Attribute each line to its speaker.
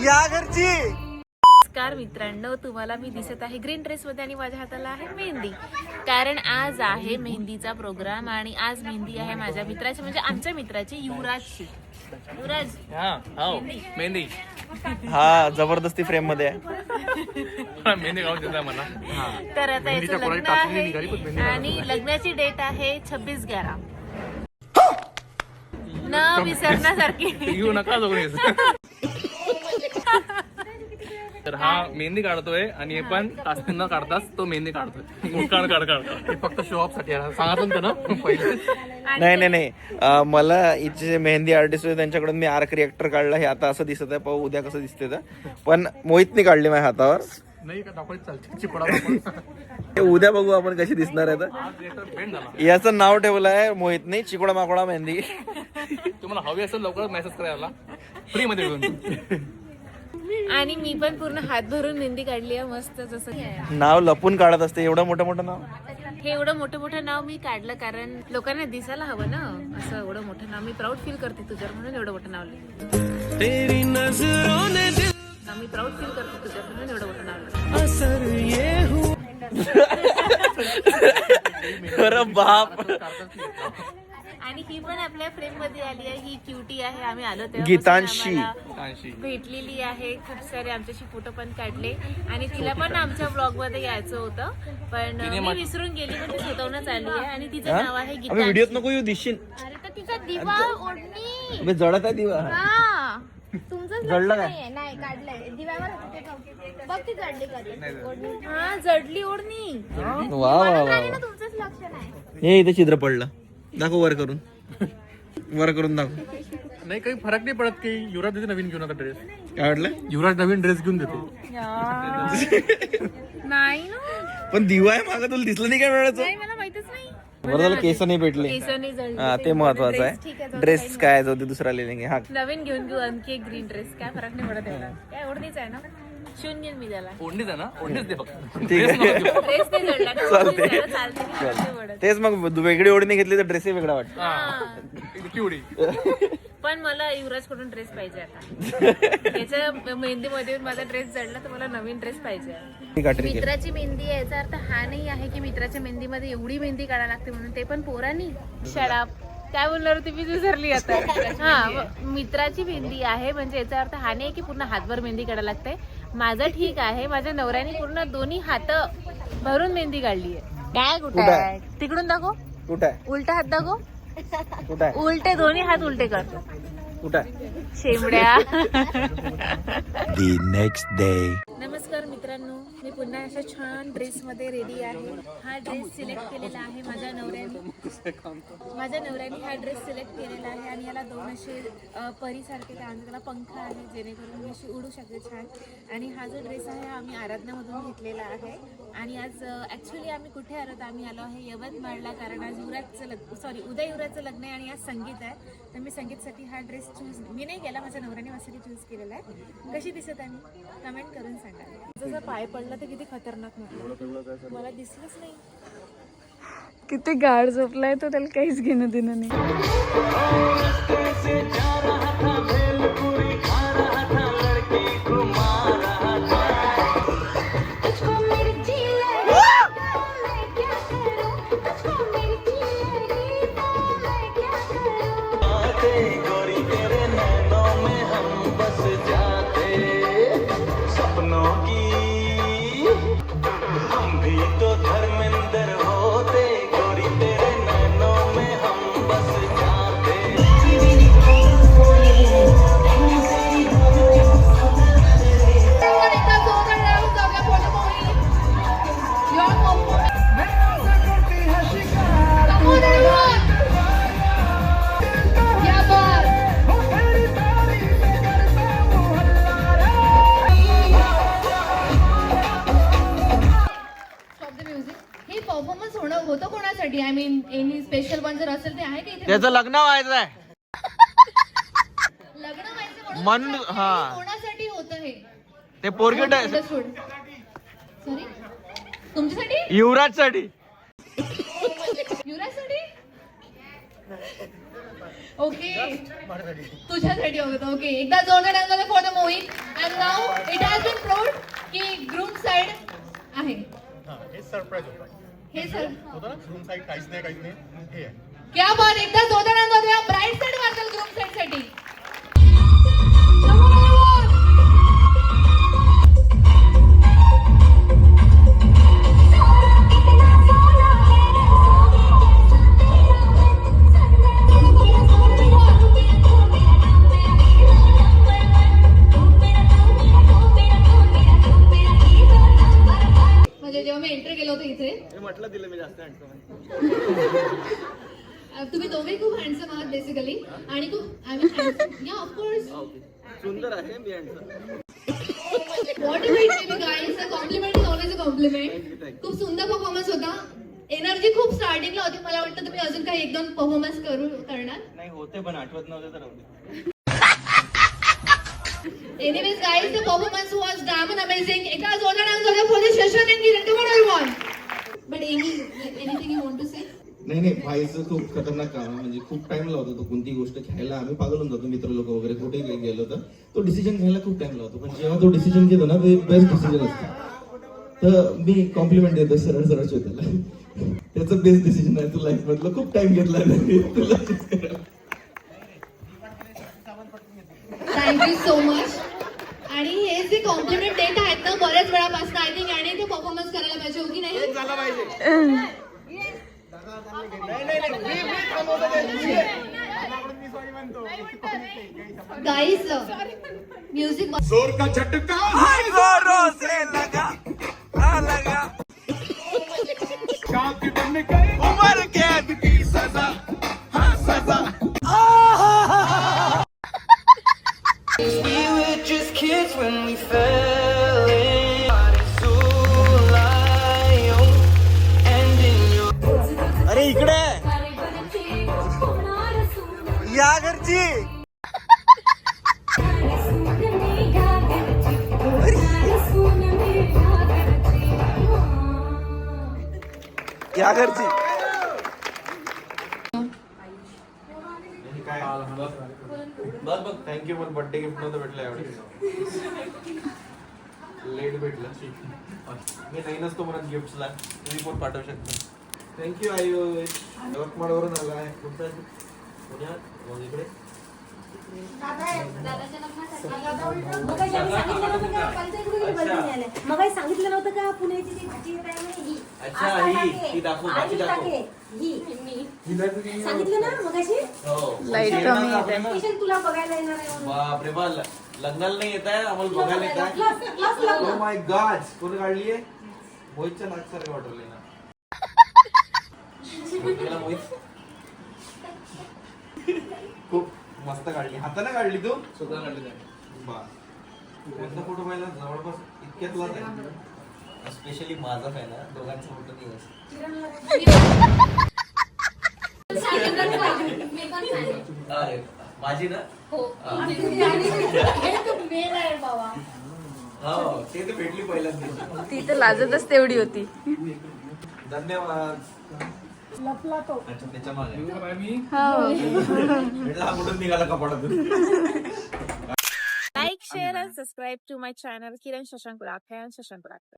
Speaker 1: या घरची.
Speaker 2: नमस्कार मित्रांनो, तुम्हाला मी दिसत आहे ग्रीन ड्रेस मध्ये आणि माझ्या हाताला आहे मेहंदी. कारण आज आहे मेहंदीचा प्रोग्राम आणि आज मेहंदी आहे माझ्या मित्राची, म्हणजे आमच्या मित्राची, युवराजची. युवराज
Speaker 3: मेहंदी
Speaker 1: हा जबरदस्ती फ्रेम मध्ये आहे.
Speaker 3: मेहंदी गाऊन देता मला.
Speaker 2: तर आता याचं लग्न आहे आणि लग्नाची डेट आहे 26/11. न विसरण्यासारखी.
Speaker 3: घेऊ नका तर हा मेहंदी काढतोय आणि हे पण तास न काढताच तो मेहंदी काढतोय. काढ फक्त शो ऑफ साठी सांगितलं ना पहिले.
Speaker 1: नाही मला इथे जे मेहंदी आर्टिस्ट होते त्यांच्याकडून मी आर्क रिएक्टर काढला. हे आता असं दिसत आहे, पाहू उद्या कसं दिसते तर. पण मोहितनी काढली माझ्या हातावर.
Speaker 3: नाही का दाखवायची चालते चिपडा.
Speaker 1: उद्या बघू आपण कशी दिसणार आहे तर. याचं नाव ठेवलं आहे मोहितने चिकोडा माकोडा मेहंदी.
Speaker 3: तुम्हाला हवी असेल लवकर मेसेज करायला फ्री मध्ये घेऊन.
Speaker 2: आणि मी पण पूर्ण हात भरून मेहंदी काढली आहे मस्त. जसं
Speaker 1: नाव लपून काढत असते एवढं मोठं नाव.
Speaker 2: हे एवढं मोठं नाव मी काढलं कारण लोकांना दिसायला हवं ना. असं एवढं मोठं नाव मी प्राऊड फील करते तुझ्यावर, म्हणून एवढं मोठं नाव लिहिलं. मी प्राऊड फील करते तुझ्यावर, म्हणून एवढं मोठं नाव लिहिलं.
Speaker 1: अरे बाप.
Speaker 2: आणि ही पण आपल्या फ्रेम मध्ये आली आहे. ही क्युटी आहे. आम्ही आलो तेव्हा
Speaker 1: गीतांशी
Speaker 2: भेटलेली आहे. खूप सारे आमच्याशी फोटो पण काढले आणि तिला पण आमच्या ब्लॉग मध्ये यायचं होतं पण मी विसरून गेली. पण ती स्वतःहूनच आली आहे आणि तिचं नाव आहे गीतांशी.
Speaker 1: व्हिडिओत नको येऊ दिसशील.
Speaker 2: अरे तर तिचा दिवा ओढणी.
Speaker 1: मी जळत आहे दिवा.
Speaker 2: तुमचं
Speaker 1: जळलं काय?
Speaker 2: नाही काढलंय दिव्यावर बघ ती जडली कधी. हा जडली ओढणी.
Speaker 1: वा वा वा.
Speaker 2: तुमचंच लक्ष नाही.
Speaker 1: हे इथे छिद्र पडलं. दाखव वर करून. वर करून दाखव.
Speaker 3: नाही काही फरक नाही पडत की युवराज देते नवीन घेऊन आता ड्रेस.
Speaker 1: काय वाटलं?
Speaker 3: युवराज नवीन ड्रेस घेऊन देतो.
Speaker 2: नाही ना
Speaker 1: पण दिवा आहे मागं, तुला दिसलं नाही काय वेळाचं?
Speaker 2: नाही मला माहितच नाही.
Speaker 1: बरं झालं केस नाही पेटले.
Speaker 2: केसांनी जळले.
Speaker 1: हा ते महत्वाचं आहे. ड्रेस काय जाऊ दे, दुसरा लिहिलेंगे. हा
Speaker 2: नवीन घेऊन घेऊ आणखी एक ग्रीन ड्रेस. काय फरक नाही पडत एवढा. काय ओढणीच आहे ना. शून्य मी त्याला.
Speaker 3: ओढणीच आहे ना, ओढणीच दे फक्त.
Speaker 1: ठीक आहे.
Speaker 2: ड्रेस नाही जळला ना.
Speaker 1: चालते.
Speaker 2: ओढणीच आहे ना, चालते नाही, चालते पडत.
Speaker 1: तेच मग वेगळी ओढणी घेतली तर ड्रेसही वेगळा वाटतो.
Speaker 3: चिवडी.
Speaker 2: पण मला युवराज कडून ड्रेस पाहिजे आता. याच्या मेहंदीमध्ये माझा ड्रेस जळला तर मला नवीन ड्रेस पाहिजे. मित्राची मेहंदी आहे याचा अर्थ हा नाही आहे की मित्राच्या मेहंदीमध्ये एवढी मेहंदी काढायला लागते म्हणून, ते पण पोरांनी. शराब काय बोलणार होती मी विसरली आता. हा मित्राची मेहंदी आहे म्हणजे याचा अर्थ हा नाही की पूर्ण हातभर मेहंदी काढायला लागते. माझं ठीक आहे, माझ्या नवऱ्याने पूर्ण दोन्ही हात भरून मेहंदी काढली आहे. काय कुठे आहे? तिकडून दाखव.
Speaker 1: कुठं आहे?
Speaker 2: उलटा हात दाखव.
Speaker 1: कुठं आहे?
Speaker 2: उलटे दोन्ही हात उलटे करतो.
Speaker 1: कुठं आहे?
Speaker 2: शेमड्या.
Speaker 1: The next day.
Speaker 2: नमस्कार मित्रांनो, मी पुन्हा अशा छान ड्रेस मध्ये रेडी आहे. हा ड्रेस सिलेक्ट केलेला आहे माझ्या नवऱ्याने हा ड्रेस सिलेक्ट केलेला आहे आणि याला दोन असे परीसारखे काय त्याला पंख आहे जेणेकरून मी अशी उडू शकते छान. आणि हा जो ड्रेस आहे आम्ही आराधनामधून घेतलेला आहे. आणि आज ॲक्च्युली आम्ही कुठे आलो, आम्ही आलो आहे यवतमाळला. कारण आज उद्या युवराजचं लग्न आहे आणि आज संगीत आहे. तर मी संगीतसाठी हा ड्रेस मी नाही केला, माझ्या नवऱ्याने माझ्यासाठी चूज केलेला आहे. कशी दिसत आहे मी कमेंट करून सांगा. जसं पाय पडला तर किती खतरनाक म्हटलं, मला दिसलंच नाही.
Speaker 4: किती गाढ झोपलाय तो, त्याला काहीच घेणं देणं नाही.
Speaker 5: होतं कोणासाठी? I mean any special one जर असेल ते आहे का इथे?
Speaker 1: त्याचं लग्न व्हायचं आहे.
Speaker 5: लग्न व्हायचं
Speaker 1: म्हणून हा
Speaker 5: कोणासाठी होतं हे?
Speaker 1: ते पोरगेट
Speaker 5: सॉरी तुमच्यासाठी?
Speaker 1: युवराजसाठी.
Speaker 5: युवराजसाठी? ओके तुझ्यासाठी होतं ओके एकदा जोरदार टांगले for the Mohit and now it has been proved की ग्रुप साइड आहे
Speaker 6: हे सरप्राईज होतं
Speaker 5: हे सर
Speaker 6: होतं ना रूम साईड काहीच नाही हे आहे
Speaker 5: क्या बात एकदा जोरदार टांगले ब्राईट साइड वाजल ग्रुप साइड साठी म्हणजे जेव्हा मी एंटर केलो होतो इथे
Speaker 1: म्हटलं दिलं मी जास्त हँडसम
Speaker 5: तुम्ही दोघे खूप हँडसम आहात बेसिकली आणि खूप आय मीन या ऑफकोर्स
Speaker 1: सुंदर आहे मी handsome
Speaker 5: what is it baby guys a compliment is always a compliment खूप सुंदर परफॉर्मन्स होता एनर्जी खूप स्टार्टिंगला होती मला वाटतं तुम्ही अजून काही एक दोन परफॉर्मन्स करणार
Speaker 1: नाही होते पण आठवत नव्हते तर राहू
Speaker 5: Anyways, guys, the performance was damn and amazing. Ekta जोरदार टांग जोरदार for the session and Kiran. Come on, everyone. But anything you want to say?
Speaker 7: नाही भाईचं खूप खतरनाक काम आहे म्हणजे खूप टाइम लावतो तो कोणती गोष्ट घ्यायला आम्ही पागल होऊन जातो मित्र लोक वगैरे कुठेही गेलो तर तो डिसिजन घ्यायला खूप टाइम लावतो पण जेव्हा तो डिसिजन घेतो ना ते बेस्ट डिसिजन असतं तर मी कॉम्प्लिमेंट देतो सरळ श्वेताला त्याचं बेस्ट डिसिजन आहे तू लाईफ मधलं खूप टाइम घेतला तुला
Speaker 5: थँक्यू सो मच आणि हे जे कॉम्प्लिमेंट देत आहेत ना बऱ्याच वेळापासून आय थिंक याने ते परफॉर्मन्स करायला पाहिजे हो की नाही
Speaker 1: झाला पाहिजे
Speaker 5: गाईज म्युझिक
Speaker 6: जोर का झटका
Speaker 1: जोरों से लगा लगा
Speaker 6: शांति बनने का
Speaker 1: उम्र कैद की सजा हाँ सजा We were just kids when we fell in and in your अरे इकडे या घरची या घरची बस बघ थँक्यू मला बर्थडे गिफ्ट नव्हतं भेटलं एवढे लेट भेटलं मी नाही नसतो म्हणत गिफ्टला तुम्ही पण पाठवू शकता थँक्यू आई यवतमाळवरून आला आहे कुठं पुण्यात मग इकडे
Speaker 8: मग सांगितलं नव्हतं का पुण्याची ती भाजी
Speaker 1: अच्छा ही दाखव भाजी दाखव
Speaker 8: सांगितलं ना मगाशी
Speaker 4: लाईट कमी येते
Speaker 8: स्पेशल तुला बघायला येणार आहे
Speaker 1: बापरे बा लग्नाला नाही येत आहे आम्हाला बघायला येत आहे माय गॉड कोणी काढली आहे मोहितच्या नागसारखे वाटवले ना मोहित खूप मस्त काढली हाताने काढली तू
Speaker 3: स्वतः काढले
Speaker 1: बा कोणता फोटो पाहिला जवळपास इतक्यातलाच आहे स्पेशली माझा फॅन आहे दोघांचा फोटो नाही माझी ना हो ते तर भेटली पहिल्यांदा
Speaker 4: ती तर लाजतच तेवढी होती
Speaker 1: धन्यवाद
Speaker 8: लपला तो
Speaker 1: अच्छा त्याच्या मागे
Speaker 3: मी
Speaker 1: भेटला हा कुठून निघाला कपाडातून
Speaker 2: Like, share and subscribe to my channel Kiran Shashank Purakhar and Shashank Purakhar.